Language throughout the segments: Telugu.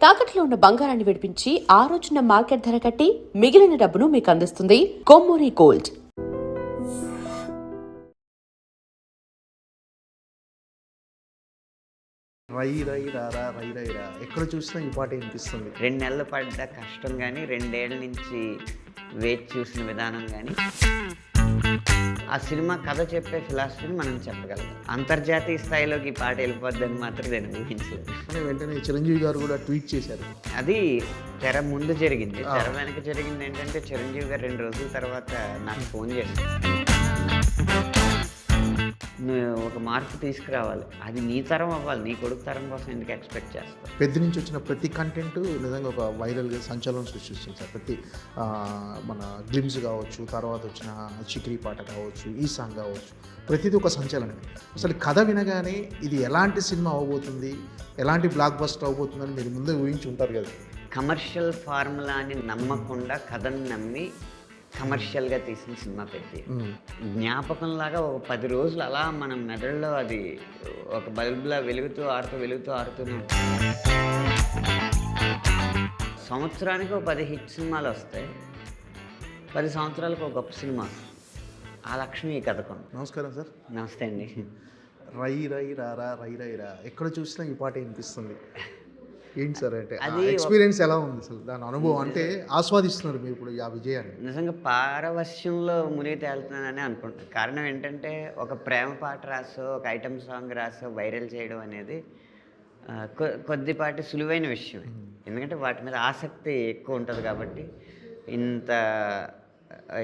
తాకట్లో ఉన్న బంగారాన్ని విడిపించి ఆ రోజున మార్కెట్ ధర కట్టి మిగిలిన డబ్బును మీకు అందిస్తుంది కొమ్మూరి గోల్డ్. రై రై రారా రై రై రా ఎక్కడ చూసినా ఈ పాట వినిపిస్తుంది. 2 నెలలు పడ్డ కష్టం కానీ 2 ఏళ్ల నుంచి వేచి చూసిన విధానం కానీ ఆ సినిమా కథ చెప్పే ఫిలాసఫీని మనం చెప్పగలం. అంతర్జాతీయ స్థాయిలోకి ఈ పాట వెళ్ళిపోద్దని మాత్రం నేను ఊహించలేదు. వెంటనే చిరంజీవి గారు కూడా ట్వీట్ చేశారు. అది తెర ముందు జరిగింది. తెర వెనక జరిగింది ఏంటంటే చిరంజీవి గారు 2 రోజుల తర్వాత నాకు ఫోన్ చేశారు. నువ్వు ఒక మార్పు తీసుకురావాలి, అది నీ తరం అవ్వాలి, నీ కొడుకు తరం కోసం ఎందుకు ఎక్స్పెక్ట్ చేస్తావు. పెద్ద నుంచి వచ్చిన ప్రతి కంటెంట్ నిజంగా ఒక వైరల్గా సంచలనం సృష్టిస్తుంది సార్. ప్రతి మన గ్లిమ్స్ కావచ్చు, తర్వాత వచ్చిన చిక్రీ పాట కావచ్చు, ఈ సాంగ్ కావచ్చు, ప్రతిదీ ఒక సంచలనం. అసలు కథ వినగానే ఇది ఎలాంటి సినిమా అవబోతుంది, ఎలాంటి బ్లాక్ బస్టర్ అవబోతుందని మీరు ముందే ఊహించి ఉంటారు కదా. కమర్షియల్ ఫార్ములాని నమ్మకుండా కథను నమ్మి కమర్షియల్గా తీసిన సినిమా పెద్ద జ్ఞాపకంలాగా ఒక 10 రోజులు అలా మన మెదడులో అది ఒక బల్బులా వెలుగుతూ ఆరుతూనే సంవత్సరానికి ఒక 10 హిట్ సినిమాలు వస్తాయి, 10 సంవత్సరాలకు ఒక గొప్ప సినిమా. ఆ లక్ష్మి ఈ కథకం. నమస్కారం సార్. నమస్తే అండి. రై రై రారా రై రై రా ఎక్కడ చూసినా ఈ పాట వినిపిస్తుంది. ఏంటి సార్ అంటే అది ఎక్స్పీరియన్స్ ఎలా ఉంది అసలు, దాని అనుభవం అంటే ఆస్వాదిస్తున్నారు మీరు ఇప్పుడు ఆ విజయాన్ని? నిజంగా పారవశ్యంలో మునిగి తేలుతున్నానని అనుకుంటున్నాను. కారణం ఏంటంటే ఒక ప్రేమ పాట రాసో, ఒక ఐటమ్ సాంగ్ రాసో వైరల్ చేయడం అనేది కొద్దిపాటి సులువైన విషయం. ఎందుకంటే వాటి మీద ఆసక్తి ఎక్కువ ఉంటుంది కాబట్టి.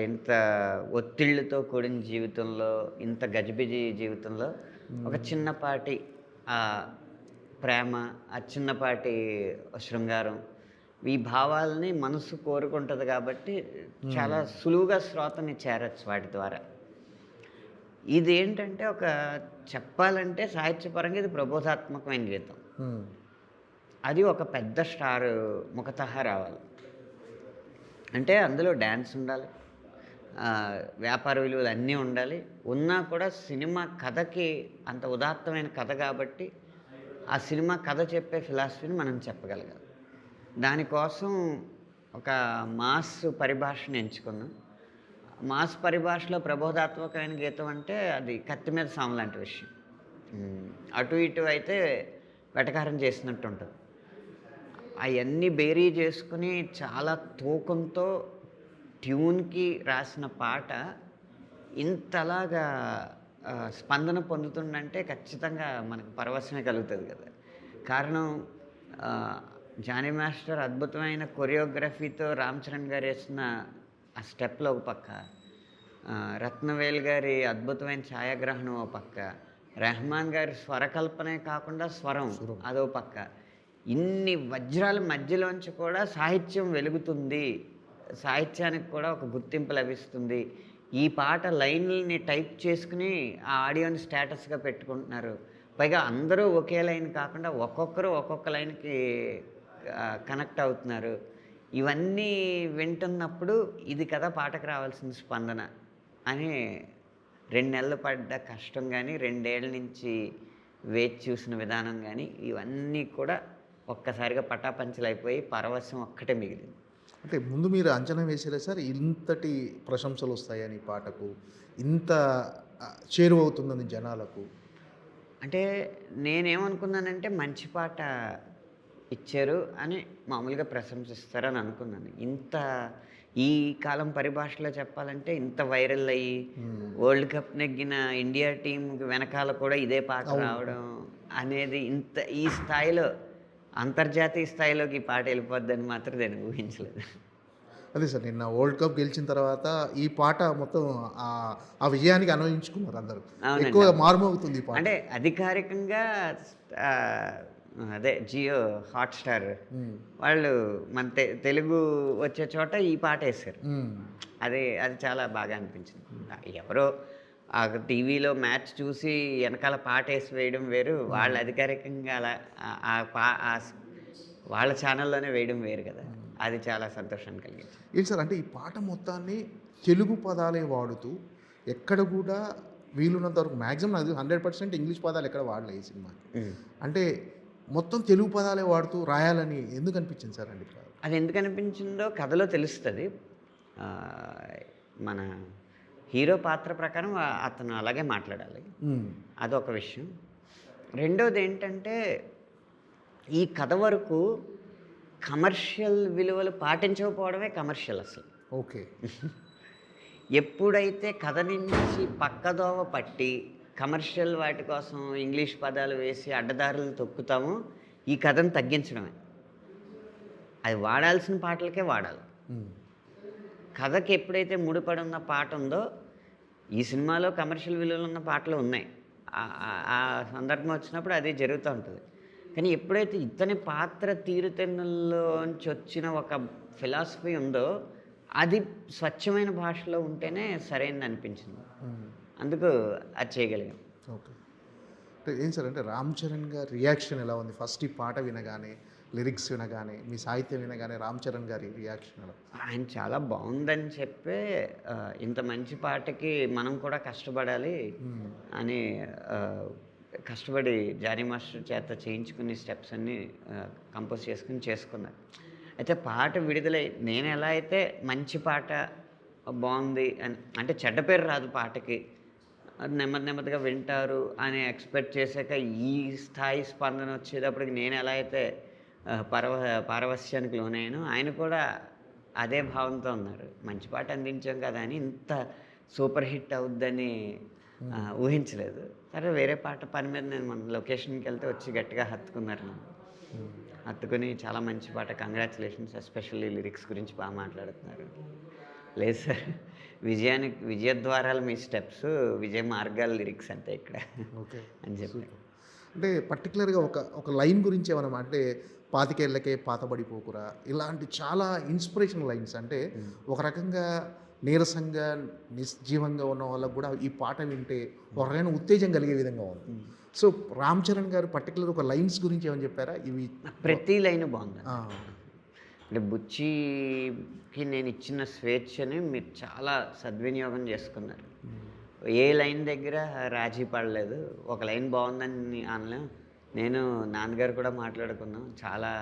ఇంత ఒత్తిళ్ళతో కూడిన జీవితంలో, ఇంత గజిబిజి జీవితంలో ఒక చిన్నపాటి ప్రేమ, ఆ చిన్నపాటి శృంగారం, ఈ భావాలని మనసు కోరుకుంటుంది కాబట్టి చాలా సులువుగా శ్రోతని చేరచ్చు వాటి ద్వారా. ఇది ఏంటంటే ఒక చెప్పాలంటే సాహిత్యపరంగా ఇది ప్రబోధాత్మకమైన గీతం. అది ఒక పెద్ద స్టార్ ముఖతః రావాలి అంటే అందులో డ్యాన్స్ ఉండాలి, వ్యాపార విలువలు అన్నీ ఉండాలి. ఉన్నా కూడా సినిమా కథకి అంత ఉదాత్తమైన కథ కాబట్టి ఆ సినిమా కథ చెప్పే ఫిలాసఫీని మనం చెప్పగలగాలి. దానికోసం ఒక మాస్ పరిభాషను ఎంచుకున్నాం. మాస్ పరిభాషలో ప్రబోధాత్మకమైన గీతం అంటే అది కత్తి మీద సాము లాంటి విషయం. అటు ఇటు అయితే వెటకారం చేసినట్టు ఉంటుంది. అవన్నీ బేరీ చేసుకుని చాలా తూకంతో ట్యూన్కి రాసిన పాట ఇంతలాగా స్పందన పొందుతుందంటే ఖచ్చితంగా మనకు పరవశమే కలుగుతుంది కదా. కారణం జానీ మాస్టర్ అద్భుతమైన కొరియోగ్రఫీతో రామ్ చరణ్ గారు వేసిన ఆ స్టెప్లో ఒక పక్క, రత్నవేల్ గారి అద్భుతమైన ఛాయాగ్రహణం ఒక పక్క, రెహమాన్ గారి స్వరకల్పనే కాకుండా స్వరం అదో పక్క, ఇన్ని వజ్రాల మధ్యలోంచి కూడా సాహిత్యం వెలుగుతుంది, సాహిత్యానికి కూడా ఒక గుర్తింపు లభిస్తుంది. ఈ పాట లైన్లని టైప్ చేసుకుని ఆ ఆడియోని స్టేటస్గా పెట్టుకుంటున్నారు. పైగా అందరూ ఒకే లైన్ కాకుండా ఒక్కొక్కరు ఒక్కొక్క లైన్కి కనెక్ట్ అవుతున్నారు. ఇవన్నీ వింటున్నప్పుడు ఇది కదా పాటకు రావాల్సిన స్పందన అని 2 నెలలు పడ్డ కష్టం కానీ 2 ఏళ్ల నుంచి వేచి చూసిన విధానం కానీ ఇవన్నీ కూడా ఒక్కసారిగా పటాపంచలైపోయి పరవశం ఒక్కటే మిగిలింది. అంటే ముందు మీరు అంచనా వేసేలే సార్ ఇంతటి ప్రశంసలు వస్తాయని, పాటకు ఇంత చేరువవుతుందని జనాలకు? అంటే నేనేమనుకున్నానంటే మంచి పాట ఇచ్చారు అని మామూలుగా ప్రశంసిస్తారని అనుకున్నాను. ఈ కాలం పరిభాషలో చెప్పాలంటే ఇంత వైరల్ అయ్యి వరల్డ్ కప్ నెగ్గిన ఇండియా టీంకి వెనకాల కూడా ఇదే పాట రావడం అనేది ఈ స్థాయిలో అంతర్జాతీయ స్థాయిలోకి ఈ పాట వెళ్ళిపోద్దని మాత్రం నేను ఊహించలేదు. అదే సార్, నిన్న వరల్డ్ కప్ గెలిచిన తర్వాత ఈ పాట మొత్తం ఆ విజయానికి అన్వయించుకున్నారు అందరూ. ఎక్కువ మారుమోగుతుంది ఈ పాట. అంటే అధికారికంగా అదే జియో హాట్స్టార్ వాళ్ళు మన తెలుగు వచ్చే చోట ఈ పాట వేశారు. అది చాలా బాగా అనిపించింది. ఎవరో ఆ టీవీలో మ్యాచ్ చూసి వెనకాల పాట వేసి వేయడం వేరు, వాళ్ళు అధికారికంగా అలా వాళ్ళ ఛానల్లోనే వేయడం వేరు కదా. అది చాలా సంతోషాన్ని కలిగింది. ఏంటి సార్ అంటే ఈ పాట మొత్తాన్ని తెలుగు పదాలే వాడుతూ ఎక్కడ కూడా వీలున్నంత వరకు మ్యాక్సిమం అది 100% ఇంగ్లీష్ పదాలు ఎక్కడ వాడలే ఈ సినిమాకి. అంటే మొత్తం తెలుగు పదాలే వాడుతూ రాయాలని ఎందుకు అనిపించింది సార్ అండి? అది ఎందుకు అనిపించిందో కథలో తెలుస్తుంది. ఆ, మన హీరో పాత్ర ప్రకారం అతను అలాగే మాట్లాడాలి, అదొక విషయం. రెండోది ఏంటంటే ఈ కథ వరకు కమర్షియల్ విలువలు పాటించకపోవడమే కమర్షియల్ అసలు. ఓకే. ఎప్పుడైతే కథ నుంచి పక్కదోవ పట్టి కమర్షియల్ వాటి కోసం ఇంగ్లీష్ పదాలు వేసి అడ్డదారులు తొక్కుతామో ఈ కథను తగ్గించడమే. అది వాడాల్సిన పాటలకే వాడాలి. కథకి ఎప్పుడైతే ముడిపడి ఉన్న పాట ఉందో, ఈ సినిమాలో కమర్షియల్ విలువలు ఉన్న పాటలు ఉన్నాయి, ఆ సందర్భం వచ్చినప్పుడు అది జరుగుతూ ఉంటుంది. కానీ ఎప్పుడైతే ఇతని పాత్ర తీరుతెన్నుల్లోంచి వచ్చిన ఒక ఫిలాసఫీ ఉందో అది స్వచ్ఛమైన భాషలో ఉంటేనే సరైనది అనిపించింది. అందుకు అది చేయగలిగాం. ఓకే. అంటే ఏం సార్, అంటే రామ్ చరణ్ గారి రియాక్షన్ ఎలా ఉంది ఫస్ట్ ఈ పాట వినగానే, లిరిక్స్ వినగానే, మీ సాహిత్యం వినగానే రామ్ చరణ్ గారి రియాక్షన్ ఎలా? ఆయన చాలా బాగుందని చెప్పే ఇంత మంచి పాటకి మనం కూడా కష్టపడాలి అని కష్టపడి జానీ మాస్టర్ చేత చేయించుకుని స్టెప్స్ అన్నీ కంపోజ్ చేసుకున్నారు. అయితే పాట విడుదలై నేను ఎలా అయితే మంచి పాట బాగుంది అని, అంటే చెడ్డ పేరు రాదు పాటకి, అది నెమ్మదిగా వింటారు అని ఎక్స్పెక్ట్ చేశాక ఈ స్థాయి స్పందన వచ్చేటప్పటికి నేను ఎలా అయితే పారవస్యానికి లోనయ్యానో ఆయన కూడా అదే భావంతో ఉన్నారు. మంచి పాట అందించాం కదా అని ఇంత సూపర్ హిట్ అవుద్దని ఊహించలేదు. సరే వేరే పాట పని మీద నేను మన లొకేషన్కి వెళ్తే వచ్చి గట్టిగా హత్తుకున్నారు నన్ను. హత్తుకుని చాలా మంచి పాట, కంగ్రాచులేషన్స్, ఎస్పెషల్లీ లిరిక్స్ గురించి బాగా మాట్లాడుతున్నారు. లేదు సార్, విజయద్వారాలు మీ స్టెప్స్, విజయ మార్గాలు లిరిక్స్ అంతే ఇక్కడ. ఓకే అని చెప్పి. అంటే పర్టికులర్గా ఒక లైన్ గురించి ఏమన్నా అంటే, పాతికేళ్ళకే పాతబడిపోకురా, ఇలాంటి చాలా ఇన్స్పిరేషనల్ లైన్స్. అంటే ఒక రకంగా నీరసంగా నిర్జీవంగా ఉన్న వాళ్ళకు కూడా ఈ పాట వింటే ఒక రకమైన ఉత్తేజం కలిగే విధంగా ఉంది. సో రామ్ చరణ్ గారు పర్టికులర్ ఒక లైన్స్ గురించి ఏమని చెప్పారా? ఇవి ప్రతి లైన్ బాగుంది. అంటే బుచ్చికి నేను ఇచ్చిన స్వేచ్ఛని మీరు చాలా సద్వినియోగం చేసుకున్నారు. ఏ లైన్ దగ్గర రాజీ పడలేదు. ఒక లైన్ బాగుందని అనలేం. నేను నాన్నగారు కూడా మాట్లాడుకున్నాం, చాలా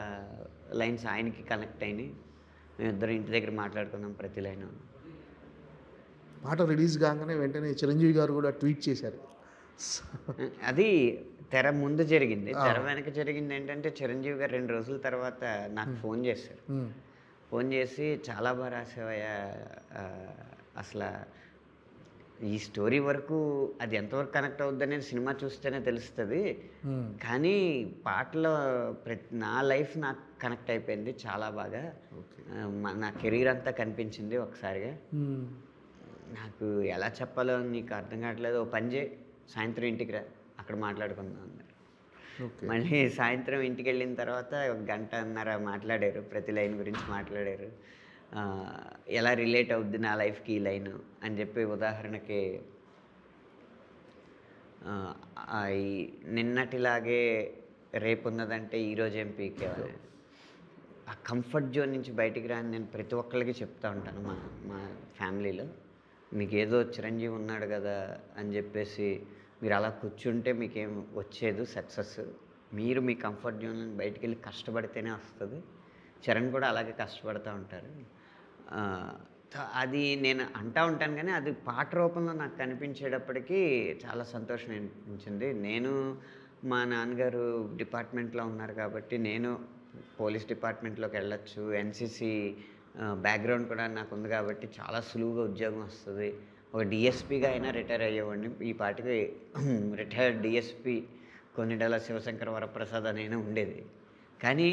లైన్స్ ఆయనకి కనెక్ట్ అయినాయి. మేమిద్దరం ఇంటి దగ్గర మాట్లాడుకున్నాం ప్రతి లైన్. పాట రిలీజ్ కాగానే వెంటనే చిరంజీవి గారు కూడా ట్వీట్ చేశారు. అది తెర ముందు జరిగింది. తెర వెనక జరిగింది ఏంటంటే, చిరంజీవి గారు 2 రోజుల తర్వాత నాకు ఫోన్ చేశారు. ఫోన్ చేసి చాలా బాగా రాసావయ్యా, అసలు ఈ స్టోరీ వరకు అది ఎంతవరకు కనెక్ట్ అవుద్ది అనేది సినిమా చూస్తేనే తెలుస్తుంది, కానీ పాటలో నా లైఫ్ నాకు కనెక్ట్ అయిపోయింది చాలా బాగా, నా కెరీర్ అంతా కనిపించింది ఒకసారిగా. నాకు ఎలా చెప్పాలో నీకు అర్థం కావట్లేదు, ఓ పని చేయి, సాయంత్రం ఇంటికి రా, అక్కడ మాట్లాడుకుందాం అన్నారు. మళ్ళీ సాయంత్రం ఇంటికి వెళ్ళిన తర్వాత 1 గంటన్నర మాట్లాడారు, ప్రతి లైన్ గురించి మాట్లాడారు. ఎలా రిలేట్ అవుద్ది నా లైఫ్కి ఈ లైను అని చెప్పి, ఉదాహరణకి నిన్నటిలాగే రేపు ఉన్నదంటే ఈరోజు ఏం పీకేవాలి. ఆ కంఫర్ట్ జోన్ నుంచి బయటికి రాని నేను ప్రతి ఒక్కరికి చెప్తా ఉంటాను మా ఫ్యామిలీలో. మీకు ఏదో చిరంజీవి ఉన్నాడు కదా అని చెప్పేసి మీరు అలా కూర్చుంటే మీకేం వచ్చేది సక్సెస్. మీరు మీ కంఫర్ట్ జోన్ నుంచి బయటికి వెళ్ళి కష్టపడితేనే వస్తుంది. చరణ్ కూడా అలాగే కష్టపడుతూ ఉంటారు. అది నేను అంటూ ఉంటాను, కానీ అది పాట రూపంలో నాకు కనిపించేటప్పటికీ చాలా సంతోషం అనిపించింది. నేను మా నాన్నగారు డిపార్ట్మెంట్లో ఉన్నారు కాబట్టి నేను పోలీస్ డిపార్ట్మెంట్లోకి వెళ్ళొచ్చు, ఎన్సీసీ బ్యాక్గ్రౌండ్ కూడా నాకు ఉంది కాబట్టి చాలా సులువుగా ఉద్యోగం వస్తుంది. ఒక డిఎస్పీగా అయినా రిటైర్ అయ్యేవాడిని. ఈ పాటికి రిటైర్డ్ డిఎస్పీ కొన్నిడల శివశంకర వరప్రసాద్ అనైనా ఉండేది. కానీ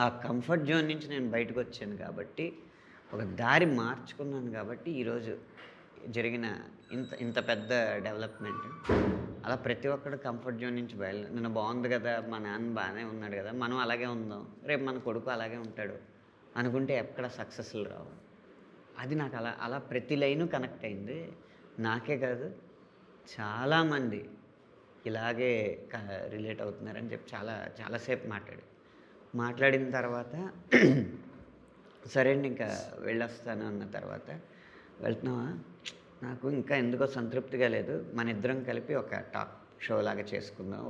ఆ కంఫర్ట్ జోన్ నుంచి నేను బయటకు వచ్చాను కాబట్టి, ఒక దారి మార్చుకున్నాను కాబట్టి ఈరోజు జరిగిన ఇంత పెద్ద డెవలప్మెంట్. అలా ప్రతి ఒక్కడు కంఫర్ట్ జోన్ నుంచి నిన్న బాగుంది కదా, మా నాన్న బాగానే ఉన్నాడు కదా, మనం అలాగే ఉందాం, రేపు మన కొడుకు అలాగే ఉంటాడు అనుకుంటే ఎక్కడ సక్సెస్లు రావు. అది నాకు అలా ప్రతి లైను కనెక్ట్ అయింది. నాకే కాదు, చాలామంది ఇలాగే రిలేట్ అవుతున్నారని చెప్పి చాలాసేపు మాట్లాడిన తర్వాత సరే అండి ఇంకా వెళ్ళొస్తాను అన్న తర్వాత, వెళ్తున్నావా, నాకు ఇంకా ఎందుకో సంతృప్తిగా లేదు, మన ఇద్దరం కలిపి ఒక టాక్ షో లాగా చేసుకుందాం,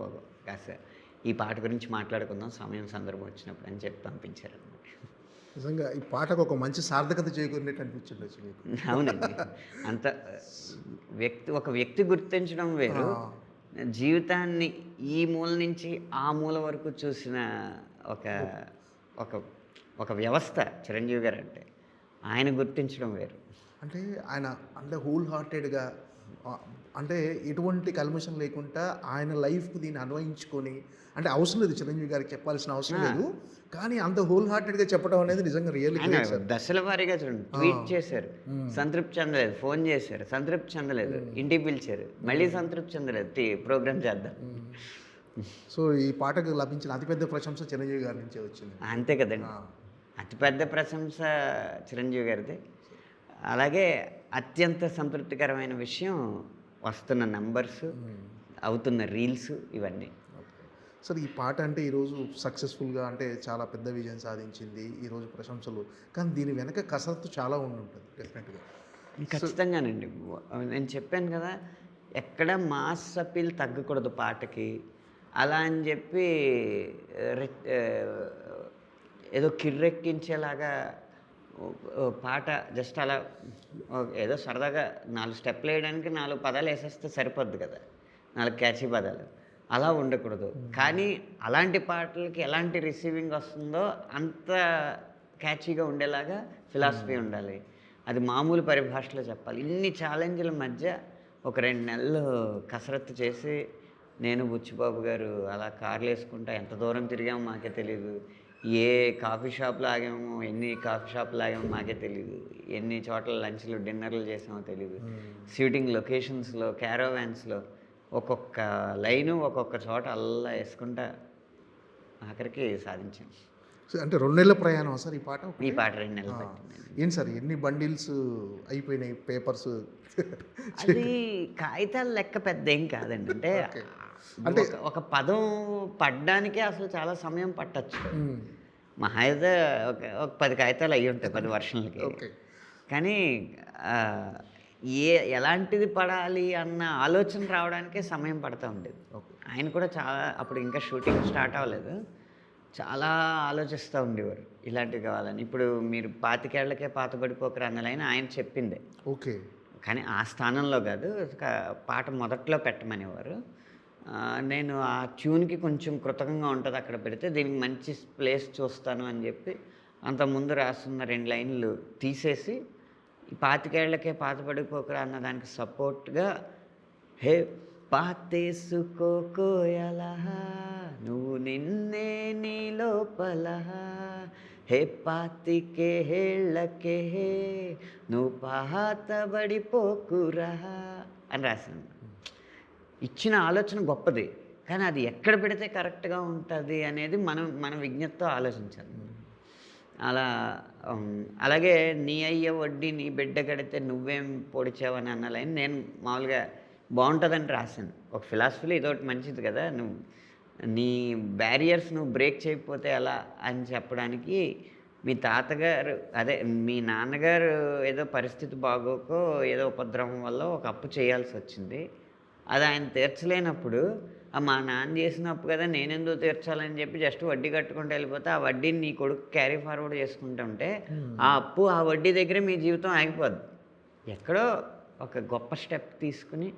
కాస్త ఈ పాట గురించి మాట్లాడుకుందాం సమయం సందర్భం వచ్చినప్పుడు అని చెప్పి పంపించారు అనమాట. నిజంగా ఈ పాటకు ఒక మంచి సార్థకత చేకూరినట్టు అనిపించుండొచ్చు మీకు. అవునండి. అంత ఒక వ్యక్తి గుర్తించడం వేరు, జీవితాన్ని ఈ మూల నుంచి ఆ మూల వరకు చూసిన ఒక ఒక ఒక వ్యవస్థ చిరంజీవి గారు అంటే, ఆయన గుర్తించడం వేరు. అంటే ఆయన అంటే హోల్ హార్టెడ్గా అంటే ఎటువంటి కల్మషం లేకుండా ఆయన లైఫ్కి దీన్ని అన్వయించుకొని, అంటే అవసరం లేదు చిరంజీవి గారికి చెప్పాల్సిన అవసరం లేదు, కానీ అంత హోల్ హార్టెడ్గా చెప్పడం అనేది నిజంగా రియల్లీ గ్రేట్ సార్. దశల వారీగా చూడండి, ట్వీట్ చేశారు, సంతృప్తి చెందలేదు, ఫోన్ చేశారు, సంతృప్తి చెందలేదు, ఇంటికి పిలిచారు, మళ్ళీ సంతృప్తి చెందలేదు, ప్రోగ్రామ్ చేద్దాం. సో ఈ పాటకు లభించిన అతిపెద్ద ప్రశంస చిరంజీవి గారి నుంచే వచ్చింది. అంతే కదండి, అతిపెద్ద ప్రశంస చిరంజీవి గారిది. అలాగే అత్యంత సంతృప్తికరమైన విషయం వస్తున్న నంబర్స్, అవుతున్న రీల్స్, ఇవన్నీ. సార్ ఈ పాట అంటే ఈరోజు సక్సెస్ఫుల్గా అంటే చాలా పెద్ద విజయం సాధించింది, ఈరోజు ప్రశంసలు, కానీ దీని వెనక కసరత్తు చాలా ఉండి ఉంటుంది డెఫినెట్గా. ఖచ్చితంగానండి. నేను చెప్పాను కదా, ఎక్కడ మాస్ అపీల్ తగ్గకూడదు పాటకి. అలా అని చెప్పి ఏదో కిర్రెక్కించేలాగా పాట జస్ట్ అలా ఏదో సరదాగా 4 స్టెప్లు వేయడానికి 4 పదాలు వేసేస్తే సరిపోద్ది కదా, 4 క్యాచీ పదాలు, అలా ఉండకూడదు. కానీ అలాంటి పాటలకి ఎలాంటి రిసీవింగ్ వస్తుందో అంత క్యాచీగా ఉండేలాగా ఫిలాసఫీ ఉండాలి. అది మామూలు పరిభాషలో చెప్పాలి. ఇన్ని ఛాలెంజ్ల మధ్య ఒక 2 నెలలు కసరత్తు చేసి, నేను బుచ్చిబాబు గారు అలా కార్లు వేసుకుంటా ఎంత దూరం తిరిగామో మాకే తెలియదు, ఏ కాఫీ షాప్లో ఆగామో, ఎన్ని కాఫీ షాప్లో ఆగామో మాకే తెలియదు, ఎన్ని చోట్ల లంచ్లు డిన్నర్లు చేసామో తెలియదు, షూటింగ్ లొకేషన్స్లో, క్యారోవాన్స్లో ఒక్కొక్క లైను ఒక్కొక్క చోట అల్లా వేసుకుంటా ఆఖరికి సాధించాను. అంటే 2 నెలల ప్రయాణం సార్ ఈ పాట? ఈ పాట 2 నెలలు పట్టింది. ఏంటి సార్ ఎన్ని బండిల్స్ అయిపోయినాయి పేపర్స్? అది కాగితాల లెక్క పెద్ద ఏం కాదండి. అంటే ఒక పదం పడ్డానికే అసలు చాలా సమయం పట్టచ్చు. మహా అయితే ఒక 10 కాగితాలు అయ్యి ఉంటాయి 10 వర్షన్లకి. కానీ ఎలాంటిది పడాలి అన్న ఆలోచన రావడానికే సమయం పడుతూ ఉండేది. ఆయన కూడా చాలా, అప్పుడు ఇంకా షూటింగ్ స్టార్ట్ అవ్వలేదు, చాలా ఆలోచిస్తూ ఉండేవారు ఇలాంటివి కావాలని. ఇప్పుడు మీరు 25 ఏళ్లకే పాతబడిపోకరు అన్న లైన్ ఆయన చెప్పిందే. ఓకే. కానీ ఆ స్థానంలో కాదు, పాట మొదట్లో పెట్టమనేవారు. నేను ఆ ట్యూన్కి కొంచెం కృతజ్ఞంగా ఉంటుంది అక్కడ పెడితే, దీనికి మంచి ప్లేస్ చూస్తాను అని చెప్పి అంతకుముందు రాస్తున్న 2 లైన్లు తీసేసి, ఈ 25 ఏళ్లకే పాతబడిపోకరా అన్న దానికి సపోర్ట్గా, హే పాతేసుకోకోయలా నువ్వు నిన్నే నీ లోపల, హే 25 ఏళ్లకే నువ్వు పాతబడిపోకురా అని రాశాను. ఇచ్చిన ఆలోచన గొప్పది, కానీ అది ఎక్కడ పెడితే కరెక్ట్గా ఉంటుంది అనేది మన విజ్ఞతతో ఆలోచించాలి. అలాగే నీ అయ్య వడ్డీ నీ బిడ్డ కడితే నువ్వేం పొడిచావని అన్న లైన్ నేను మామూలుగా బాగుంటుందని రాశాను. ఒక ఫిలాసఫీలో ఇదొకటి మంచిది కదా, నువ్వు నీ బ్యారియర్స్ నువ్వు బ్రేక్ చేయకపోతే ఎలా అని చెప్పడానికి, మీ తాతగారు మీ నాన్నగారు ఏదో పరిస్థితి బాగోకో ఏదో ఉపద్రవం వల్ల ఒక అప్పు చేయాల్సి వచ్చింది, అది ఆయన తీర్చలేనప్పుడు, మా నాన్న చేసిన అప్పు కదా నేనెందుకు తీర్చాలని చెప్పి జస్ట్ వడ్డీ కట్టుకుంటూ వెళ్ళిపోతే, ఆ వడ్డీని నీ కొడుకు క్యారీ ఫార్వర్డ్ చేసుకుంటుంటే ఆ అప్పు ఆ వడ్డీ దగ్గరే మీ జీవితం ఆగిపోద్ది. ఎక్కడో ఒక గొప్ప స్టెప్ తీసుకుని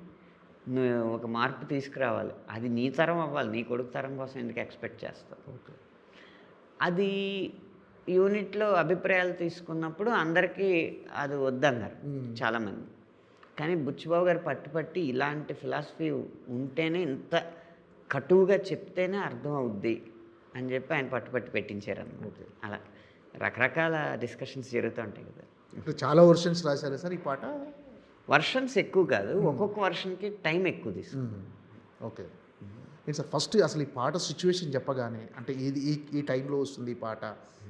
నువ్వు ఒక మార్పు తీసుకురావాలి. అది నీ తరం అవ్వాలి, నీ కొడుకు తరం కోసం ఎందుకు ఎక్స్పెక్ట్ చేస్తావు? అది యూనిట్లో అభిప్రాయాలు తీసుకున్నప్పుడు అందరికీ అది వద్దన్నారు చాలామంది. కానీ బుచ్చిబాబు గారు పట్టుపట్టి ఇలాంటి ఫిలాసఫీ ఉంటేనే, ఇంత కటువుగా చెప్తేనే అర్థం అవుద్ది అని చెప్పి ఆయన పట్టుపట్టి పెట్టించారు అన్నమాట. అలా రకరకాల డిస్కషన్స్ జరుగుతూ ఉంటాయి కదా. చాలా వర్షన్స్ రాశారా సార్ ఈ పాట? వర్షన్స్ ఎక్కువ కాదు, ఒక్కొక్క వర్షన్కి టైం ఎక్కువ తీసుకుంది. ఓకే. ఏంటి సార్ ఫస్ట్ అసలు ఈ పాట సిచ్యువేషన్ చెప్పగానే, అంటే ఇది ఈ టైంలో వస్తుంది ఈ పాట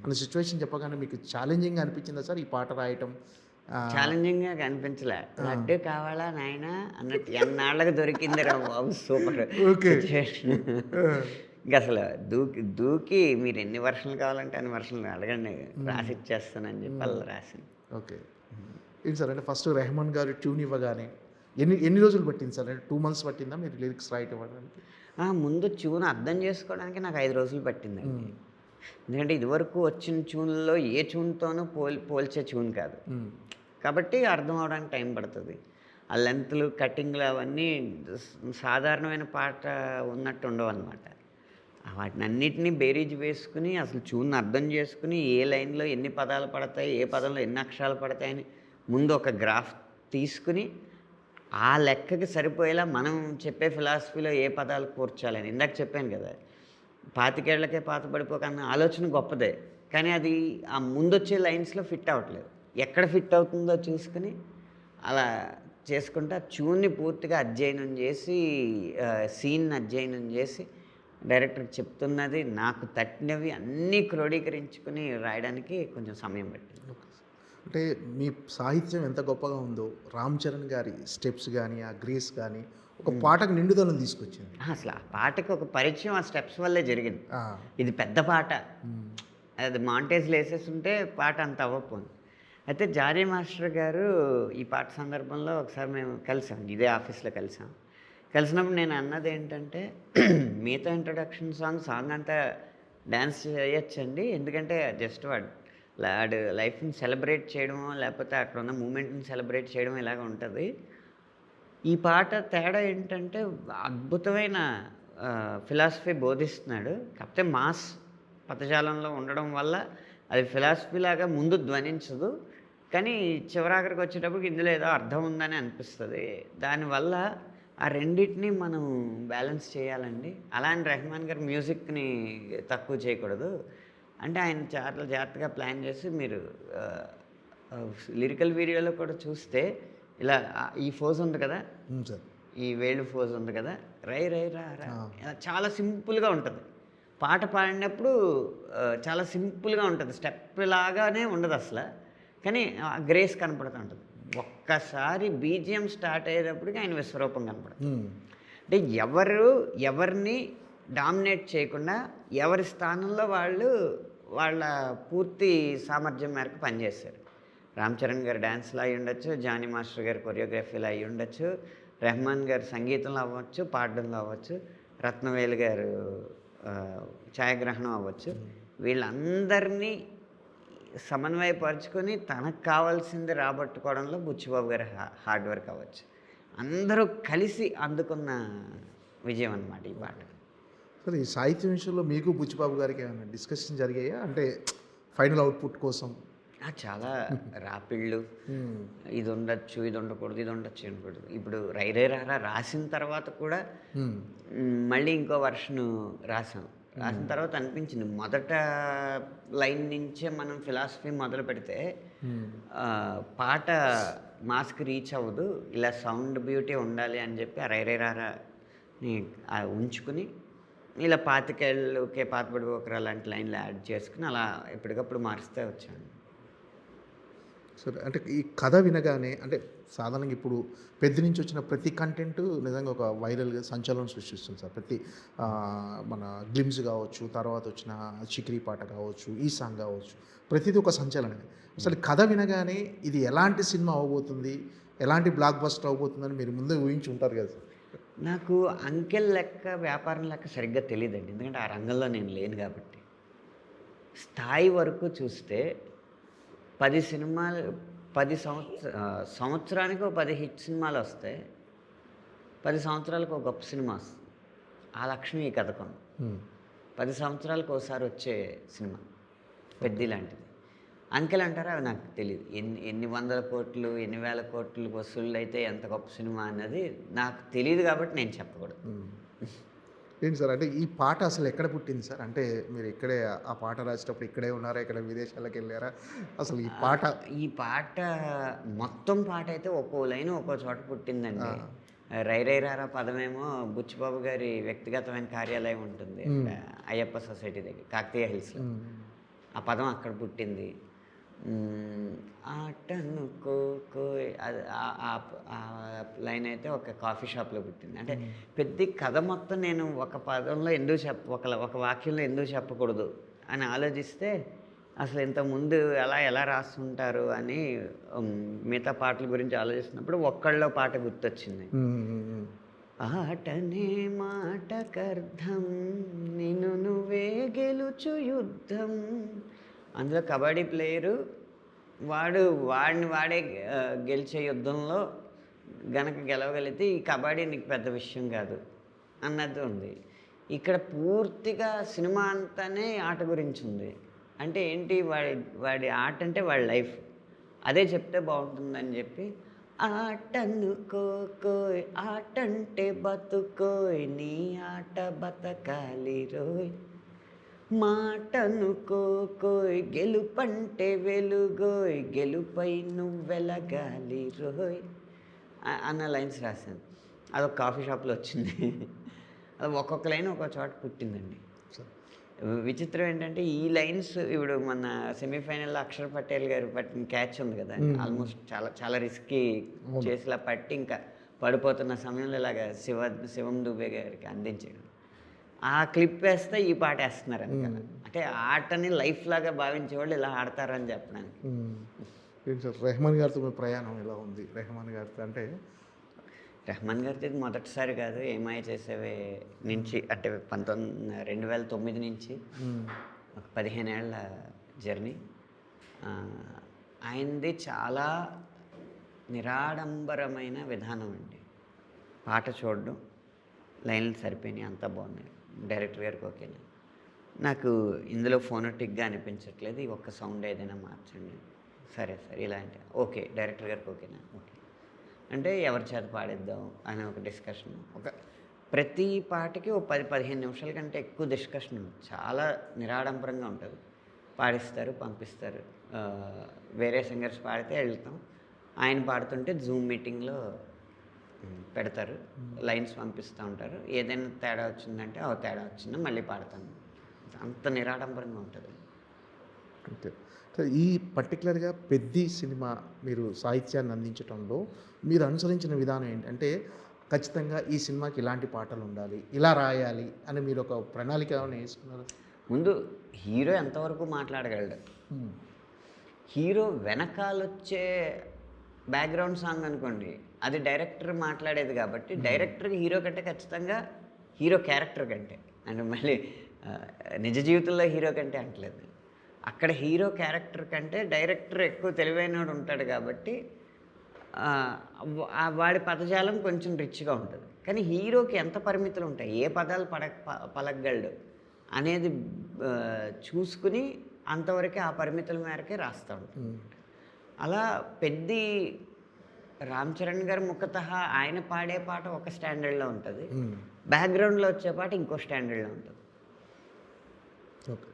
అన్న సిచ్యువేషన్ చెప్పగానే మీకు ఛాలెంజింగ్గా అనిపించిందా సార్ ఈ పాట రాయటం? ఛాలెంజింగ్గా కనిపించలే. లడ్డు కావాలా నాయన అన్నట్టు ఎన్నాళ్ళకి దొరికింది రా బాబు, సూపర్ సిచ్యువేషన్. ఇంకా అసలు దూకి మీరు ఎన్ని వర్షన్లు కావాలంటే అన్ని వర్షన్లు అడగండి, రాసి ఇచ్చేస్తానని చెప్పి అలా రాసింది. ఓకే. ఏంటి సార్ అంటే ఫస్ట్ రెహమాన్ గారు ట్యూన్ ఇవ్వగానే ఎన్ని రోజులు పట్టింది సార్? అంటే 2 months పట్టిందా మీరు లిరిక్స్ రాయటం? ముందు ట్యూన్ అర్థం చేసుకోవడానికి నాకు 5 రోజులు పట్టిందండి. ఎందుకంటే ఇదివరకు వచ్చిన ట్యూన్‌లో ఏ ట్యూన్‌తోనూ పోల్చే ట్యూన్ కాదు. కాబట్టి అర్థం అవ్వడానికి టైం పడుతుంది. ఆ లెంత్‌లు, కటింగ్‌లు అవన్నీ సాధారణమైన పాట ఉన్నట్టు ఉండవన్నమాట. వాటినన్నిటిని బేరీజు వేసుకుని అసలు ట్యూన్‌ని అర్థం చేసుకుని ఏ లైన్‌లో ఎన్ని పదాలు పడతాయి, ఏ పదంలో ఎన్ని అక్షరాలు పడతాయని ముందు ఒక గ్రాఫ్ తీసుకుని ఆ లెక్కకి సరిపోయేలా మనం చెప్పే ఫిలాసఫీలో ఏ పదాలు కూర్చాలని ఇందాక చెప్పాను కదా! 25 ఏళ్లకే పాత పడిపోకన్న ఆలోచన గొప్పదే. కానీ అది ఆ ముందొచ్చే లైన్స్‌లో ఫిట్ అవ్వట్లేదు. ఎక్కడ ఫిట్ అవుతుందో చూసుకొని అలా చేసుకుంటా ట్యూన్‌ని పూర్తిగా అధ్యయనం చేసి సీన్‌ని అధ్యయనం చేసి డైరెక్టర్‌కి చెప్తున్నది నాకు తట్టినవి అన్నీ క్రోడీకరించుకొని రాయడానికి కొంచెం సమయం పట్టింది. అంటే మీ సాహిత్యం ఎంత గొప్పగా ఉందో రామ్ చరణ్ గారి స్టెప్స్ కానీ ఆ గ్రేస్ కానీ ఒక పాటకు నిండుదనం తీసుకొచ్చింది. అసలు ఆ పాటకి ఒక పరిచయం ఆ స్టెప్స్ వల్లే జరిగింది. ఆ, ఇది పెద్ద పాట, అది మాంటేజ్‌లో వేసేసుంటే పాట అంత అవ్వకపోను. అయితే జానీ మాస్టర్ గారు ఈ పాట సందర్భంలో ఒకసారి మేము కలిసాం, ఇదే ఆఫీస్‌లో కలిసాం. కలిసినప్పుడు నేను అన్నది ఏంటంటే మిగతా ఇంట్రొడక్షన్ సాంగ్ అంతా డ్యాన్స్ చేయొచ్చండి, ఎందుకంటే జస్ట్ వాడు లైఫ్ని సెలబ్రేట్ చేయడమో లేకపోతే అక్కడ ఉన్న మూమెంట్ని సెలబ్రేట్ చేయడం ఇలాగ ఉంటుంది. ఈ పాట తేడా ఏంటంటే అద్భుతమైన ఫిలాసఫీ బోధిస్తున్నాడు. కాకపోతే మాస్ పదజాలంలో ఉండడం వల్ల అది ఫిలాసఫీ లాగా ముందు ధ్వనించదు, కానీ చివరాఖరికి వచ్చేటప్పటికి ఇందులో ఏదో అర్థం ఉందని అనిపిస్తుంది. దానివల్ల ఆ రెండింటిని మనం బ్యాలెన్స్ చేయాలండి. అలా అని రెహమాన్ గారు మ్యూజిక్ని తక్కువ చేయకూడదు అంటే ఆయన చాలా జాగ్రత్తగా ప్లాన్ చేసి మీరు లిరికల్ వీడియోలో కూడా చూస్తే ఇలా ఈ ఫోజ్ ఉంది కదా, సార్ ఈ వేళ్ళు ఫోజ్ ఉంది కదా, రై రై రా రా, ఇలా చాలా సింపుల్గా ఉంటుంది. పాట పాడినప్పుడు చాలా సింపుల్గా ఉంటుంది, స్టెప్ లాగానే ఉండదు అసలు, కానీ గ్రేస్ కనపడుతూ ఉంటుంది. ఒక్కసారి బీజిఎం స్టార్ట్ అయ్యేటప్పటికి ఆయన విశ్వరూపం కనపడుతుంది. అంటే ఎవరిని డామినేట్ చేయకుండా ఎవరి స్థానంలో వాళ్ళు వాళ్ళ పూర్తి సామర్థ్యం మేరకు పనిచేశారు. రామ్ చరణ్ గారు డ్యాన్స్లో అయి ఉండొచ్చు, జానీ మాస్టర్ గారు కొరియోగ్రఫీలో అయి ఉండొచ్చు, రెహమాన్ గారు సంగీతంలో అవ్వచ్చు, పాడడంలో అవ్వచ్చు, రత్నవేలు గారు ఛాయాగ్రహణం అవ్వచ్చు. వీళ్ళందరినీ సమన్వయపరుచుకొని తనకు కావాల్సింది రాబట్టుకోవడంలో బుచ్చిబాబు గారి హార్డ్ వర్క్ అవ్వచ్చు. అందరూ కలిసి అందుకున్న విజయం అన్నమాట ఈ పాట. సార్ ఈ సాహిత్యం విషయంలో మీకు బుచ్చిబాబు గారికి ఏమైనా డిస్కషన్ జరిగాయా అంటే ఫైనల్ అవుట్పుట్ కోసం? చాలా రాపిళ్ళు, ఇది ఉండొచ్చు, ఇది ఉండకూడదు, ఇది ఉండొచ్చు, ఉండకూడదు. ఇప్పుడు రైరే రారా రాసిన తర్వాత కూడా మళ్ళీ ఇంకో వర్షను రాసిన తర్వాత అనిపించింది మొదట లైన్ నుంచే మనం ఫిలాసఫీ మొదలు పెడితే పాట మాస్కి రీచ్ అవ్వదు, ఇలా సౌండ్ బ్యూటీ ఉండాలి అని చెప్పి ఆ రైరే రారాని ఉంచుకుని ఇలా 25 ఏళ్ళకే పాతపడిపోకరా లాంటి లైన్లు యాడ్ చేసుకుని అలా ఎప్పటికప్పుడు మారుస్తూ వచ్చాను. సరే, అంటే ఈ కథ వినగానే అంటే సాధారణంగా ఇప్పుడు పెద్ద నుంచి వచ్చిన ప్రతి కంటెంట్ నిజంగా ఒక వైరల్గా సంచలనం సృష్టిస్తుంది సార్. ప్రతి మన గ్లిమ్స్ కావచ్చు, తర్వాత వచ్చిన చిక్రీ పాట కావచ్చు, ఈ సాంగ్ కావచ్చు, ప్రతిదీ ఒక సంచలనమే. అసలు కథ వినగానే ఇది ఎలాంటి సినిమా అవబోతుంది, ఎలాంటి బ్లాక్ బస్టర్ అవబోతుందని మీరు ముందే ఊహించి ఉంటారు కదా సార్? నాకు అంకెల్ లెక్క, వ్యాపారం లెక్క సరిగ్గా తెలియదండి, ఎందుకంటే ఆ రంగంలో నేను లేను కాబట్టి. స్థాయి వరకు చూస్తే 10 సినిమాలు, 10 సంవత్సరానికి ఒక 10 హిట్ సినిమాలు వస్తాయి, 10 సంవత్సరాలకు ఒక గొప్ప సినిమా వస్తుంది. ఆ లక్ష్యం ఈ కథకం. 10 సంవత్సరాలకు ఒకసారి వచ్చే సినిమా పెద్ద లాంటిది. అంకెలు అంటారా అవి నాకు తెలియదు. ఎన్ని వందల కోట్లు, ఎన్ని వేల కోట్లు వసూళ్ళు అయితే ఎంత గొప్ప సినిమా అన్నది నాకు తెలియదు కాబట్టి నేను చెప్పకూడదు. ఏంటి సార్ అంటే ఈ పాట అసలు ఎక్కడ పుట్టింది సార్? అంటే మీరు ఇక్కడే ఆ పాట రాసేటప్పుడు ఇక్కడే ఉన్నారా, ఇక్కడ విదేశాలకు వెళ్ళారా? అసలు ఈ పాట మొత్తం పాట అయితే ఒక్కో లైన్ ఒక్కో చోట పుట్టిందండి. రైరైరారా పదమేమో బుచ్చిబాబు గారి వ్యక్తిగతమైన కార్యాలయం ఉంటుంది అయ్యప్ప సొసైటీ దగ్గర కాకతీయ హిల్స్లో, ఆ పదం అక్కడ పుట్టింది. ఆటను కోకో అది ఆ లైన్ అయితే ఒక కాఫీ షాప్లో పుట్టింది. అంటే పెద్ద కథ మొత్తం నేను ఒక పదంలో ఎందుకు ఒక వాక్యంలో ఎందుకు చెప్పకూడదు అని ఆలోచిస్తే అసలు ఇంతకుముందు ఎలా రాస్తుంటారు అని మిగతా పాటల గురించి ఆలోచిస్తున్నప్పుడు ఒక్కళ్ళలో పాట గుర్తొచ్చింది. ఆటనే మాటకర్థం నిన్ను నువ్వే గెలుచు యుద్ధం. అందులో కబడ్డీ ప్లేయరు వాడే గెలిచే యుద్ధంలో గనక గెలవగలిగితే ఈ కబడ్డీ నీకు పెద్ద విషయం కాదు అన్నది ఉంది. ఇక్కడ పూర్తిగా సినిమా అంతానే ఆట గురించి ఉంది. అంటే ఏంటి, వాడి ఆట అంటే వాడి లైఫ్, అదే చెప్తే బాగుంటుందని చెప్పి ఆటనుకోయ్ ఆటంటే బతుకోయ్ నీ ఆట బతకాలి రోయ్, మాటనుకోయ్ గెలుపంటే వెలుగోయ్ గెలుపై నువ్వెలగాలి రోయ్ అన్న లైన్స్ రాశాను. అదొక కాఫీ షాప్లో వచ్చింది. అది ఒక్కొక్క లైన్ ఒక్కొక్క చోట పుట్టిందండి. విచిత్రం ఏంటంటే ఈ లైన్స్ ఇప్పుడు మన సెమీఫైనల్లో అక్షర్ పటేల్ గారు పట్టిన క్యాచ్ ఉంది కదా, ఆల్మోస్ట్ చాలా చాలా రిస్కీ చేసిలా పట్టి ఇంకా పడిపోతున్న సమయంలో ఇలాగ శివం దుబే గారికి అందించాడు. ఆ క్లిప్ వేస్తే ఈ పాట వేస్తున్నారు అనమాట. అంటే ఆటని లైఫ్ లాగా భావించేవాళ్ళు ఇలా ఆడతారని చెప్పడానికి. రెహమాన్ గారితో మీ ప్రయాణం ఎలా ఉంది? రెహమాన్ గారితో అంటే రెహమాన్ గారితో ఇది మొదటిసారి కాదు, ఏమాయ చేసేవే నుంచి అంటే 2009 నుంచి ఒక 15 ఏళ్ళ జర్నీ. ఆయనది చాలా నిరాడంబరమైన విధానం అండి. పాట చూడడం, లైన్లు సరిపోయినాయి, అంతా బాగున్నాయి, డైరెక్టర్ గారికి ఓకేనా, నాకు ఇందులో ఫోనోటిక్గా అనిపించట్లేదు, ఈ ఒక్క సౌండ్ ఏదైనా మార్చండి, సరే సరే ఇలా అంటే ఓకే, డైరెక్టర్ గారికి ఓకేనా, ఓకే అంటే ఎవరి చేత పాడిద్దాం అనే ఒక డిస్కషన్. ప్రతి పాటకి ఒక 10-15 నిమిషాల కంటే ఎక్కువ డిస్కషన్ చాలా నిరాడంబరంగా ఉంటుంది. పాడిస్తారు, పంపిస్తారు, వేరే సింగర్స్ పాడితే వెళ్తాం, ఆయన పాడుతుంటే జూమ్ మీటింగ్లో పెడతారు, లైన్స్ పంపిస్తూ ఉంటారు, ఏదైనా తేడా వచ్చిందంటే తేడా వచ్చిందో మళ్ళీ పాడతాను, అంత నిరాడంబరంగా ఉంటుంది. అంతే. ఈ పర్టికులర్గా పెద్ది సినిమా మీరు సాహిత్యాన్ని అందించడంలో మీరు అనుసరించిన విధానం ఏంటంటే ఖచ్చితంగా ఈ సినిమాకి ఇలాంటి పాటలు ఉండాలి, ఇలా రాయాలి అని మీరు ఒక ప్రణాళిక ఏమైనా వేసుకున్నారు? ముందు హీరో ఎంతవరకు మాట్లాడగలడు, హీరో వెనకాలొచ్చే బ్యాక్గ్రౌండ్ సాంగ్ అనుకోండి, అది డైరెక్టర్ మాట్లాడేది కాబట్టి డైరెక్టర్కి హీరో కంటే ఖచ్చితంగా హీరో క్యారెక్టర్ కంటే, అంటే మళ్ళీ నిజ జీవితంలో హీరో కంటే అంటలేదు, అక్కడ హీరో క్యారెక్టర్ కంటే డైరెక్టర్ ఎక్కువ తెలివైనవాడు ఉంటాడు కాబట్టి వాడి పదజాలం కొంచెం రిచ్గా ఉంటుంది. కానీ హీరోకి ఎంత పరిమితులు ఉంటాయి, ఏ పదాలు పలకగలడు అనేది చూసుకుని అంతవరకే ఆ పరిమితుల మేరకే రాస్తూ ఉంటాడు. అలా పెద్ది రామ్ చరణ్ గారు ముఖతః ఆయన పాడే పాట ఒక స్టాండర్డ్లో ఉంటుంది, బ్యాక్గ్రౌండ్లో వచ్చే పాట ఇంకో స్టాండర్డ్లో ఉంటుంది. ఓకే.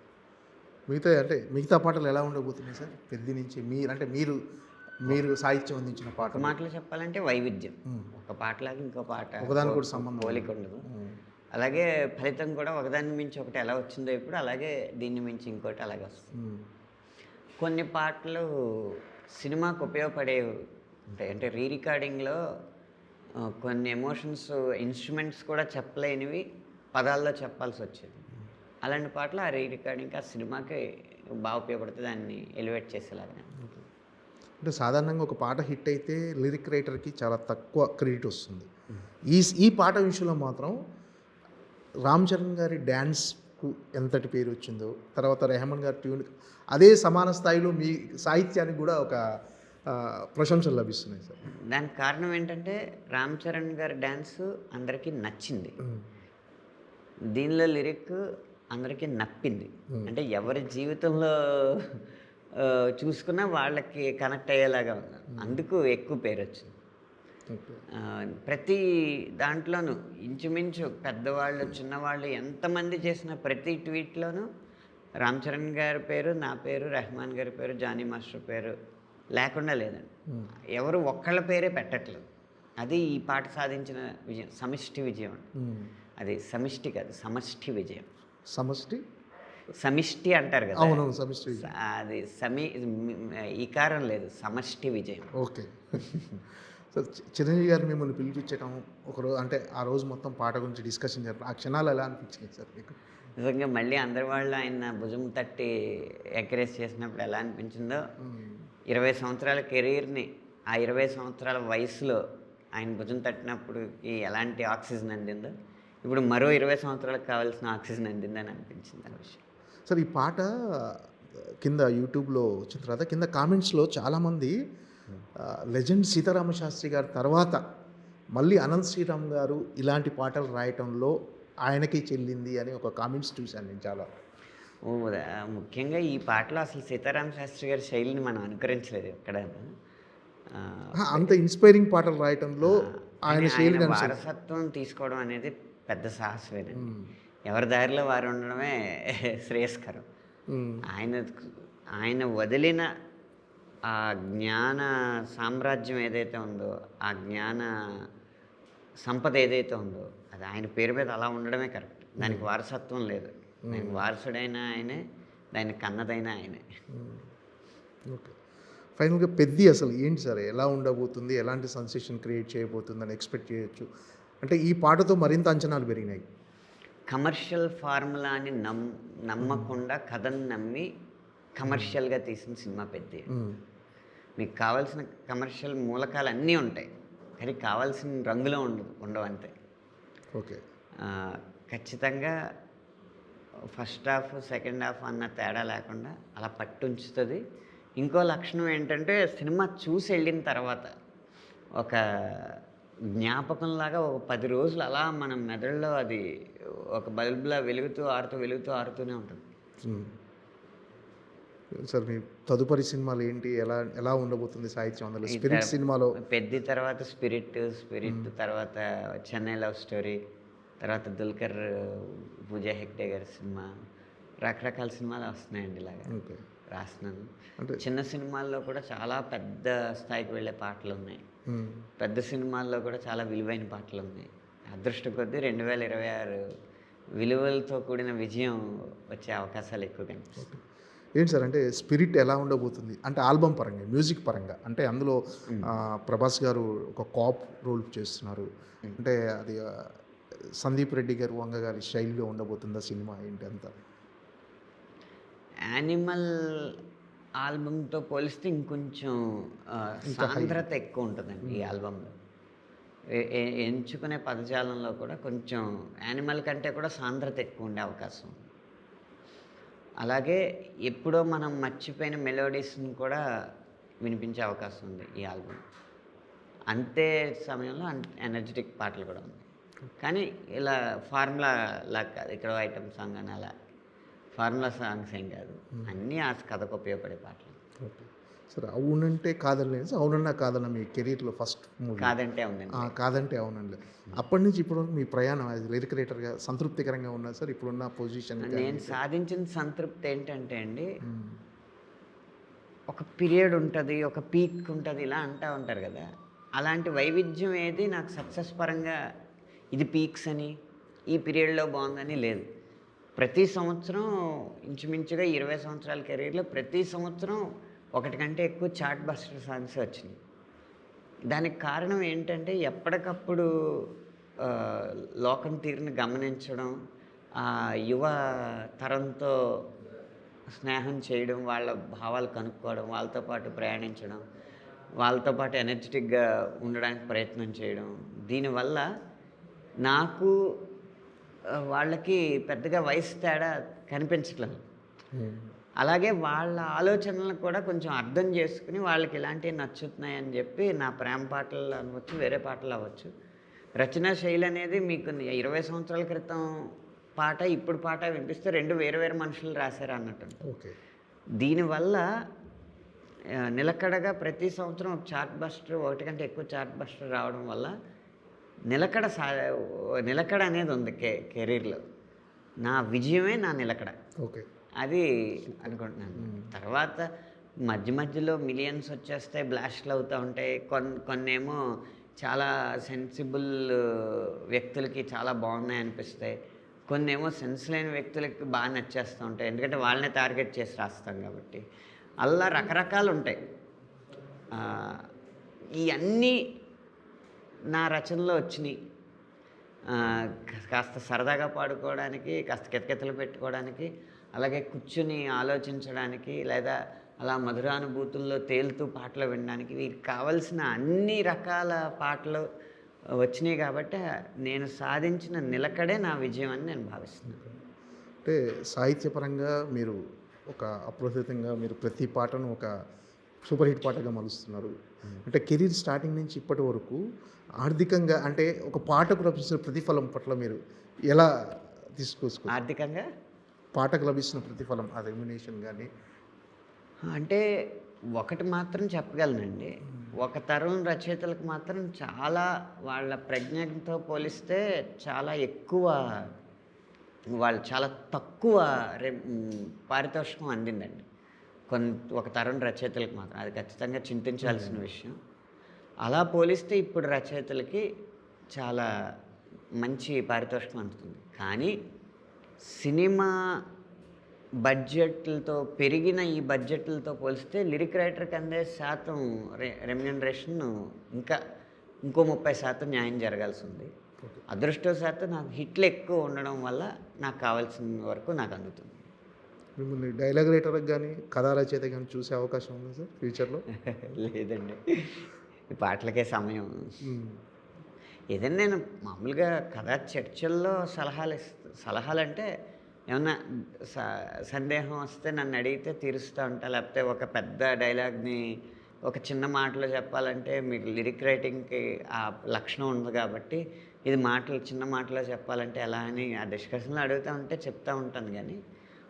మిగతా పాటలు ఎలా ఉండబోతున్నాయి సార్ పెద్ది నుంచి? మీరు సాహిత్యం అందించిన పాట మాటలు చెప్పాలంటే వైవిధ్యం, ఒక పాటలాగా ఇంకో పాట ఒకదాని కూడా సంబంధం పోలిక ఉండదు. అలాగే ఫలితం కూడా ఒకదాన్ని మించి ఒకటి ఎలా వచ్చిందో ఇప్పుడు, అలాగే దీన్ని మించి ఇంకోటి అలాగే వస్తుంది. కొన్ని పాటలు సినిమాకు ఉపయోగపడే ఉంటాయి, అంటే రీ రికార్డింగ్లో కొన్ని ఎమోషన్స్ ఇన్స్ట్రుమెంట్స్ కూడా చెప్పలేనివి పదాల్లో చెప్పాల్సి వచ్చేది. అలాంటి పాటలు ఆ రీ రికార్డింగ్ ఆ సినిమాకి బాగా ఉపయోగపడుతుంది, దాన్ని ఎలివేట్ చేసేలాగా. అంటే సాధారణంగా ఒక పాట హిట్ అయితే లిరిక్ రైటర్కి చాలా తక్కువ క్రెడిట్ వస్తుంది. ఈ పాట విషయంలో మాత్రం రామ్ చరణ్ గారి డ్యాన్స్కు ఎంతటి పేరు వచ్చిందో, తర్వాత రెహమాన్ గారి ట్యూన్ అదే సమాన స్థాయిలో మీ సాహిత్యానికి కూడా ఒక ప్రశంసలు లభిస్తున్నాయి సార్. దానికి కారణం ఏంటంటే రామ్ చరణ్ గారి డ్యాన్స్ అందరికీ నచ్చింది, దీనిలో లిరిక్ అందరికీ నప్పింది. అంటే ఎవరి జీవితంలో చూసుకున్నా వాళ్ళకి కనెక్ట్ అయ్యేలాగా ఉంది, అందుకు ఎక్కువ పేరు వచ్చింది. ప్రతి దాంట్లోనూ ఇంచుమించు పెద్దవాళ్ళు చిన్నవాళ్ళు ఎంతమంది చేసిన ప్రతి ట్వీట్లోనూ రామ్ చరణ్ గారి పేరు, నా పేరు, రెహమాన్ గారి పేరు, జానీ మాస్టర్ పేరు లేకుండా లేదండి. ఎవరు ఒక్కళ్ళ పేరే పెట్టట్లేదు. అది ఈ పాట సాధించిన విజయం, సమిష్టి విజయం. అది సమిష్టి కాదు, సమష్టి విజయం. సమిష్టి అంటారు కదా, అవును సమిష్టి, అది ఈకారం లేదు, సమష్టి విజయం. ఓకే. సార్ చిరంజీవి గారు మిమ్మల్ని పిలిపించడం ఒకరోజు, అంటే ఆ రోజు మొత్తం పాట గురించి డిస్కషన్ జరపడం, ఆ క్షణాలు ఎలా అనిపించినాయి సార్ మీకు? నిజంగా మళ్ళీ అందరి వాళ్ళు ఆయన భుజం తట్టి ఎంకరేజ్ చేసినప్పుడు ఎలా అనిపించిందో, 20 సంవత్సరాల కెరీర్ని ఆ 20 సంవత్సరాల వయసులో ఆయన భుజం తట్టినప్పుడు ఎలాంటి ఆక్సిజన్ అందిందో ఇప్పుడు మరో 20 సంవత్సరాలకు కావాల్సిన ఆక్సిజన్ అందిందని అనిపించింది ఆ విషయం. సార్ ఈ పాట కింద యూట్యూబ్లో వచ్చిన తర్వాత కింద కామెంట్స్లో చాలామంది లెజెండ్ సీతారామ శాస్త్రి గారి తర్వాత మళ్ళీ అనంత్ శ్రీరామ్ గారు ఇలాంటి పాటలు రాయటంలో ఆయనకి చెల్లింది అని ఒక కామెంట్స్ చూశాను నేను చాలా. ముఖ్యంగా ఈ పాటలో అసలు సీతారామ శాస్త్రి గారి శైలిని మనం అనుకరించలేదు ఎక్కడ. అంత ఇన్స్పైరింగ్ పాటలు రాయటంలో ఆయన శైలి వారసత్వం తీసుకోవడం అనేది పెద్ద సాహసమేనండి. ఎవరి దారిలో వారు ఉండడమే శ్రేయస్కరం. ఆయన వదిలిన ఆ జ్ఞాన సామ్రాజ్యం ఏదైతే ఉందో, ఆ జ్ఞాన సంపద ఏదైతే ఉందో అది ఆయన పేరు మీద అలా ఉండడమే కరెక్ట్. దానికి వారసత్వం లేదు. దానికి వారసుడైన ఆయనే, దానికి కన్నదైన ఆయనే. ఓకే, ఫైనల్గా పెద్ది అసలు ఏంటి సార్, ఎలా ఉండబోతుంది, ఎలాంటి సెన్సేషన్ క్రియేట్ చేయబోతుందని ఎక్స్పెక్ట్ చేయొచ్చు? అంటే ఈ పాటతో మరింత అంచనాలు పెరిగినాయి. కమర్షియల్ ఫార్ములాని నమ్మకుండా కథను నమ్మి కమర్షియల్గా తీసిన సినిమా పెద్ది. మీకు కావాల్సిన కమర్షియల్ మూలకాలు అన్నీ ఉంటాయి, కానీ కావాల్సిన రంగులో ఉండవు అంతే. ఓకే, ఖచ్చితంగా ఫస్ట్ హాఫ్ సెకండ్ హాఫ్ అన్న తేడా లేకుండా అలా పట్టుంచుతుంది. ఇంకో లక్షణం ఏంటంటే సినిమా చూసి వెళ్ళిన తర్వాత ఒక జ్ఞాపకంలాగా ఒక 10 రోజులు అలా మన మెదడులో అది ఒక బల్బులా ఆరుతూనే ఉంటుంది. సార్ మీ తదుపరి సినిమాలు ఏంటి, ఎలా ఉండబోతుంది సాహిత్యం అందులో? స్పిరిట్ సినిమాలో పెద్ద తర్వాత స్పిరిట్ తర్వాత చెన్నై లవ్ స్టోరీ, తర్వాత దుల్కర్ పూజా హెగ్డే గారి సినిమా, రకరకాల సినిమాలు వస్తున్నాయండి ఇలాగా రాస్తున్నాను. అంటే చిన్న సినిమాల్లో కూడా చాలా పెద్ద స్థాయికి వెళ్ళే పాటలు ఉన్నాయి, పెద్ద సినిమాల్లో కూడా చాలా విలువైన పాటలు ఉన్నాయి. అదృష్టం కొద్దీ 2026 విలువలతో కూడిన విజయం వచ్చే అవకాశాలు ఎక్కువ కనిపిస్తాయి. ఏంటి సార్, అంటే స్పిరిట్ ఎలా ఉండబోతుంది అంటే ఆల్బమ్ పరంగా, మ్యూజిక్ పరంగా? అంటే అందులో ప్రభాస్ గారు ఒక కాప్ రోల్ చేస్తున్నారు, అంటే అది సందీప్ రెడ్డి గారు వంగ గారి శైలిలో ఉండబోతుందా సినిమా ఏంటి అంతా? యానిమల్ ఆల్బమ్తో పోలిస్తే ఇంకొంచెం సాంద్రత ఎక్కువ ఉంటుందండి ఈ ఆల్బంలో. ఎంచుకునే పదజాలంలో కూడా కొంచెం యానిమల్ కంటే కూడా సాంద్రత ఎక్కువ ఉండే అవకాశం. అలాగే ఎప్పుడో మనం మర్చిపోయిన మెలోడీస్ని కూడా వినిపించే అవకాశం ఉంది ఈ ఆల్బమ్. అంతే సమయంలో ఎనర్జెటిక్ పాటలు కూడా ఉన్నాయి, కానీ ఇలా ఫార్ములా లాగా కాదు. ఇక్కడ ఐటమ్ సాంగ్ అని అలా ఫార్ములా సాంగ్స్ ఏం కాదు, అన్నీ ఆ కథకు ఉపయోగపడే పాటలు. ఓకే సార్, అవునంటే కాదని అవునన్నా కాదన్న మీ కెరీర్లో ఫస్ట్ మూవీ కాదంటే అవునండి. కాదంటే అవునండి. అప్పటి నుంచి ఇప్పుడు మీ ప్రయాణం యాజ్ లిరిక్ రైటర్గా సంతృప్తికరంగా ఉన్నది సార్ ఇప్పుడున్న పొజిషన్? నేను సాధించిన సంతృప్తి ఏంటంటే అండి, ఒక పీరియడ్ ఉంటుంది, ఒక పీక్ ఉంటుంది, ఇలా అంటూ ఉంటారు కదా, అలాంటి వైవిధ్యం ఏది నాకు సక్సెస్ పరంగా ఇది పీక్స్ అని ఈ పీరియడ్లో బాగుందని లేదు. ప్రతి సంవత్సరం ఇంచుమించుగా 20 సంవత్సరాల కెరీర్లో ప్రతి సంవత్సరం ఒకటి కంటే ఎక్కువ చార్ట్ బస్టర్ సాంగ్స్ వచ్చినాయి. దానికి కారణం ఏంటంటే ఎప్పటికప్పుడు లోకం తీరుని గమనించడం, ఆ యువ తరంతో స్నేహం చేయడం, వాళ్ళ భావాలు కనుక్కోవడం, వాళ్ళతో పాటు ప్రయాణించడం, వాళ్ళతో పాటు ఎనర్జెటిక్గా ఉండడానికి ప్రయత్నం చేయడం. దీనివల్ల నాకు వాళ్ళకి పెద్దగా వయసు తేడా కనిపించట్లేదు. అలాగే వాళ్ళ ఆలోచనలను కూడా కొంచెం అర్థం చేసుకుని వాళ్ళకి ఇలాంటివి నచ్చుతున్నాయని చెప్పి నా ప్రేమ పాటలు అనవచ్చు, వేరే పాటలు అవ్వచ్చు, రచనా శైలి అనేది మీకు 20 సంవత్సరాల క్రితం పాట ఇప్పుడు పాట వినిపిస్తే 2 వేరు మనుషులు రాశారు అన్నట్టు. ఓకే, దీనివల్ల నిలకడగా ప్రతి సంవత్సరం ఒక చార్ట్ బస్టర్, ఒకటి కంటే ఎక్కువ చార్ట్ బస్టర్ రావడం వల్ల నిలకడ అనేది ఉంది కెరీర్లో. నా విజయమే నా నిలకడ. ఓకే, అది అనుకుంటున్నాను. తర్వాత మధ్యలో మిలియన్స్ వచ్చేస్తాయి, బ్లాస్ట్లు అవుతూ ఉంటాయి. కొన్నేమో చాలా సెన్సిబుల్ వ్యక్తులకి చాలా బాగున్నాయి అనిపిస్తాయి, కొన్నేమో సెన్స్ లేని వ్యక్తులకి బాగా నచ్చేస్తూ ఉంటాయి, ఎందుకంటే వాళ్ళనే టార్గెట్ చేసి రాస్తాం కాబట్టి. అలా రకరకాలు ఉంటాయి. ఇవన్నీ నా రచనలో వచ్చినాయి. కాస్త సరదాగా పాడుకోవడానికి, కాస్త కితకితలు పెట్టుకోవడానికి, అలాగే కూర్చుని ఆలోచించడానికి, లేదా అలా మధురానుభూతుల్లో తేలుతూ పాటలు వినడానికి వీరికి కావలసిన అన్ని రకాల పాటలు వచ్చినాయి కాబట్టి నేను సాధించిన నిలకడే నా విజయం అని నేను భావిస్తున్నాను. అంటే సాహిత్యపరంగా మీరు ఒక అప్రస్తుతంగా మీరు ప్రతి పాటను ఒక సూపర్ హిట్ పాటగా మలుస్తున్నారు. అంటే కెరీర్ స్టార్టింగ్ నుంచి ఇప్పటి వరకు ఆర్థికంగా అంటే ఒక పాటకు లభిస్తున్న ప్రతిఫలం పట్ల మీరు ఎలా తీసుకొచ్చుకో ఆర్థికంగా పాటకు లభిస్తున్న ప్రతిఫలం ఆ రెమ్యునేషన్ కానీ అంటే ఒకటి మాత్రం చెప్పగలనండి, ఒక తరం రచయితలకు మాత్రం చాలా వాళ్ళ ప్రజ్ఞతో పోలిస్తే చాలా ఎక్కువ, వాళ్ళు చాలా తక్కువ పారితోషికం అందిందండి ఒక తరం రచయితలకు మాత్రం. అది ఖచ్చితంగా చింతించాల్సిన విషయం. అలా పోలిస్తే ఇప్పుడు రచయితలకి చాలా మంచి పారితోషికం అందుతుంది. కానీ సినిమా బడ్జెట్లతో పెరిగిన ఈ బడ్జెట్లతో పోలిస్తే లిరిక్ రైటర్కి అందే శాతం రెమ్యూనరేషన్ ఇంకో 30% న్యాయం జరగాల్సి ఉంది. అదృష్టవశాత్తు నాకు హిట్లు ఎక్కువ ఉండడం వల్ల నాకు కావాల్సిన వరకు నాకు అందుతుంది. మిమ్మల్ని డైలాగ్ రైటర్కి కానీ కథా రచయిత కానీ చూసే అవకాశం ఉంది సార్ ఫ్యూచర్లో? లేదండి, ఈ పాటలకే సమయం. ఏదైనా నేను మామూలుగా కథా చర్చల్లో సలహాలంటే ఏమన్నా సందేహం వస్తే నన్ను అడిగితే తీరుస్తూ ఉంటా. లేకపోతే ఒక పెద్ద డైలాగ్ని ఒక చిన్న మాటలో చెప్పాలంటే మీకు లిరిక్ రైటింగ్కి ఆ లక్షణం ఉంది కాబట్టి ఇది చిన్న మాటలో చెప్పాలంటే ఎలా అని ఆ డిస్కషన్లో అడుగుతూ ఉంటే చెప్తూ ఉంటాను. కానీ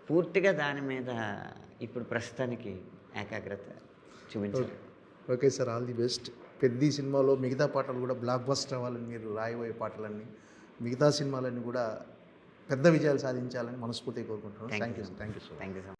పూర్తిగా దాని మీద ఇప్పుడు ప్రస్తుతానికి ఏకాగ్రత చూపించాలి. Okay sir, all the best. పెద్ద సినిమాలో మిగతా పాటలు కూడా బ్లాక్ బస్టర్ అవ్వాలని, మీరు రాయబోయే పాటలన్నీ మిగతా సినిమాలన్నీ కూడా పెద్ద విజయాలు సాధించాలని మనస్ఫూర్తిగా కోరుకుంటున్నాను. Thank you so much.